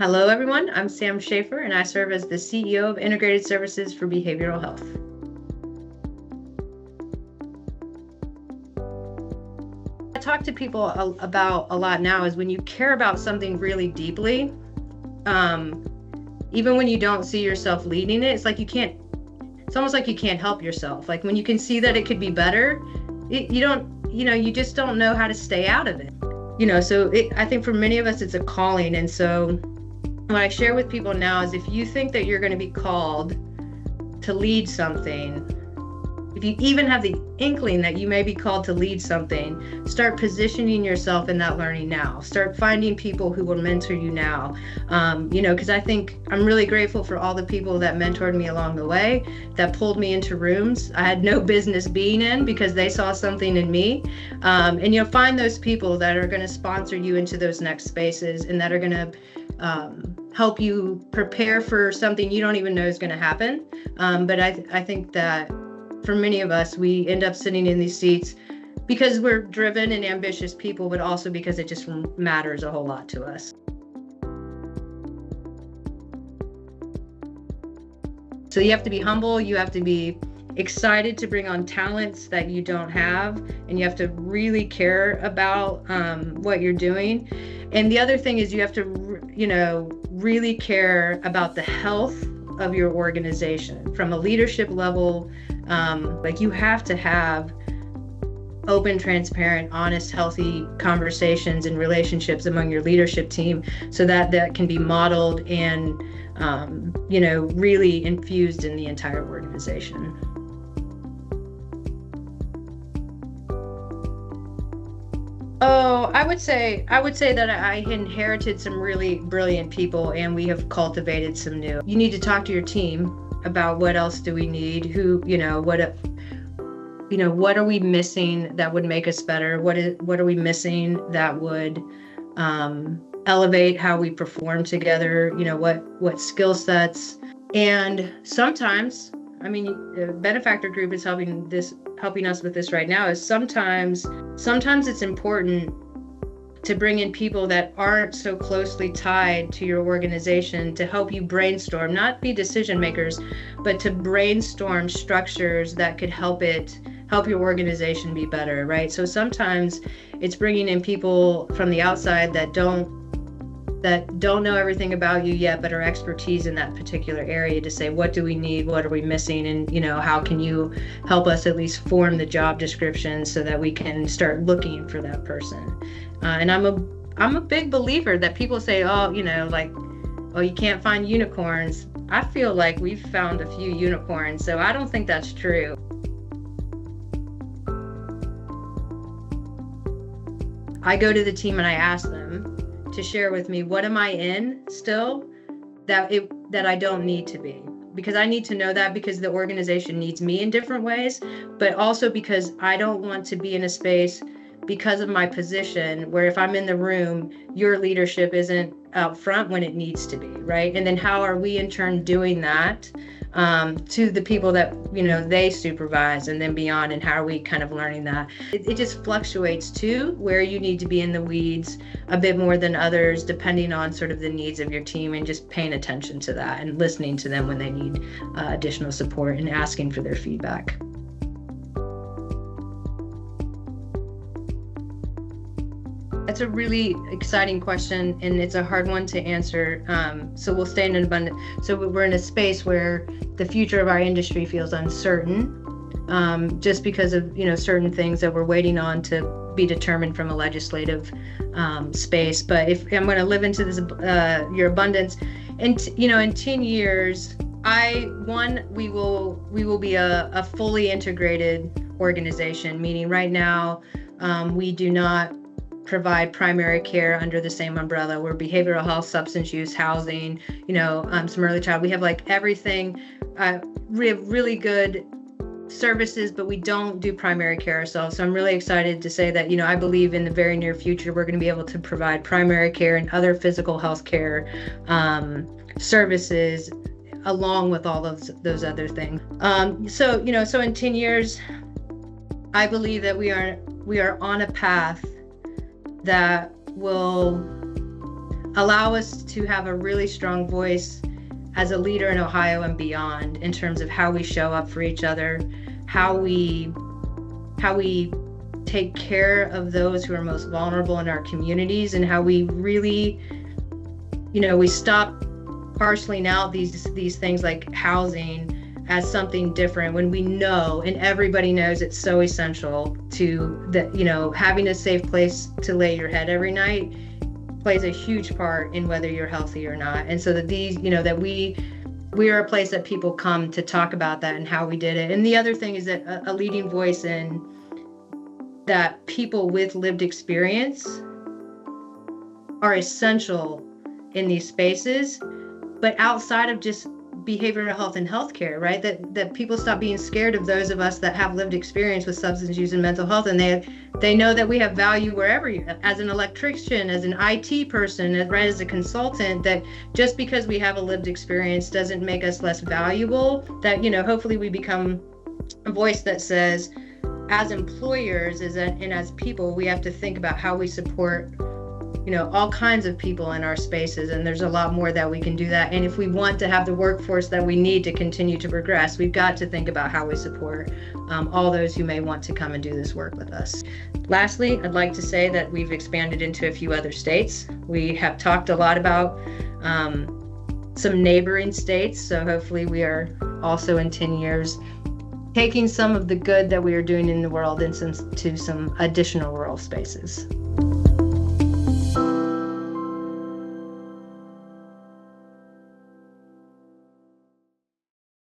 Hello, everyone. I'm Sam Shafer, and I serve as the CEO of Integrated Services for Behavioral Health. I talk to people about a lot now is when you care about something really deeply, even when you don't see yourself leading it, it's almost like you can't help yourself. Like when you can see that it could be better, you just don't know how to stay out of it. I think for many of us, it's a calling. And so what I share with people now is if you think that you're going to be called to lead something, if you even have the inkling that you may be called to lead something, start positioning yourself in that learning now. Start finding people who will mentor you now. Because I think I'm really grateful for all the people that mentored me along the way, that pulled me into rooms I had no business being in because they saw something in me. And you'll find those people that are going to sponsor you into those next spaces and that are going to help you prepare for something you don't even know is going to happen. But I think that for many of us, we end up sitting in these seats because we're driven and ambitious people, but also because it just matters a whole lot to us. So you have to be humble, you have to be excited to bring on talents that you don't have, and you have to really care about what you're doing. And the other thing is you have to, really care about the health of your organization from a leadership level. You have to have open, transparent, honest, healthy conversations and relationships among your leadership team so that can be modeled and, really infused in the entire organization. Oh, I would say that I inherited some really brilliant people and we have cultivated some new. You need to talk to your team about what else do we need, what are we missing that would make us better? What are we missing that would elevate how we perform together? What skill sets? And sometimes, Benefactor Group is helping us with this right now, is sometimes it's important to bring in people that aren't so closely tied to your organization to help you brainstorm, not be decision makers, but to brainstorm structures that could help your organization be better, right? So sometimes it's bringing in people from the outside that don't know everything about you yet, but are expertise in that particular area to say, what do we need? What are we missing? And, how can you help us at least form the job description so that we can start looking for that person? And I'm a big believer that people say, you can't find unicorns. I feel like we've found a few unicorns, so I don't think that's true. I go to the team and I ask them to share with me, what am I in still that I don't need to be? Because I need to know that because the organization needs me in different ways, but also because I don't want to be in a space because of my position where if I'm in the room, your leadership isn't out front when it needs to be, right? And then how are we in turn doing that to the people that, they supervise and then beyond, and how are we kind of learning that? It just fluctuates too, where you need to be in the weeds a bit more than others, depending on sort of the needs of your team, and just paying attention to that and listening to them when they need additional support and asking for their feedback. That's a really exciting question, and it's a hard one to answer. So we'll stay in an abundant. So we're in a space where the future of our industry feels uncertain, just because of certain things that we're waiting on to be determined from a legislative space. But if I'm going to live into this your abundance, and in 10 years, we will be a fully integrated organization. Meaning, right now, we do not provide primary care under the same umbrella. We're behavioral health, substance use, housing, some early child. We have everything. We have really good services, but we don't do primary care ourselves. So I'm really excited to say that, I believe in the very near future, we're going to be able to provide primary care and other physical health care services along with all of those other things. So in 10 years, I believe that we are on a path that will allow us to have a really strong voice as a leader in Ohio and beyond, in terms of how we show up for each other, how we take care of those who are most vulnerable in our communities, and how we really, we stop parceling out these things like housing as something different, when we know, and everybody knows, it's so essential to that, having a safe place to lay your head every night plays a huge part in whether you're healthy or not. And so that that we are a place that people come to talk about that and how we did it. And the other thing is that a leading voice in that, people with lived experience are essential in these spaces, but outside of just behavioral health and healthcare, right? That people stop being scared of those of us that have lived experience with substance use and mental health, and they know that we have value wherever you, as an electrician, as an IT person, right, as a consultant, that just because we have a lived experience doesn't make us less valuable. That hopefully we become a voice that says, as employers, and as people, we have to think about how we support all kinds of people in our spaces, and there's a lot more that we can do that. And if we want to have the workforce that we need to continue to progress, we've got to think about how we support all those who may want to come and do this work with us. Lastly, I'd like to say that we've expanded into a few other states. We have talked a lot about some neighboring states, so hopefully we are also in 10 years taking some of the good that we are doing in the world into some additional rural spaces.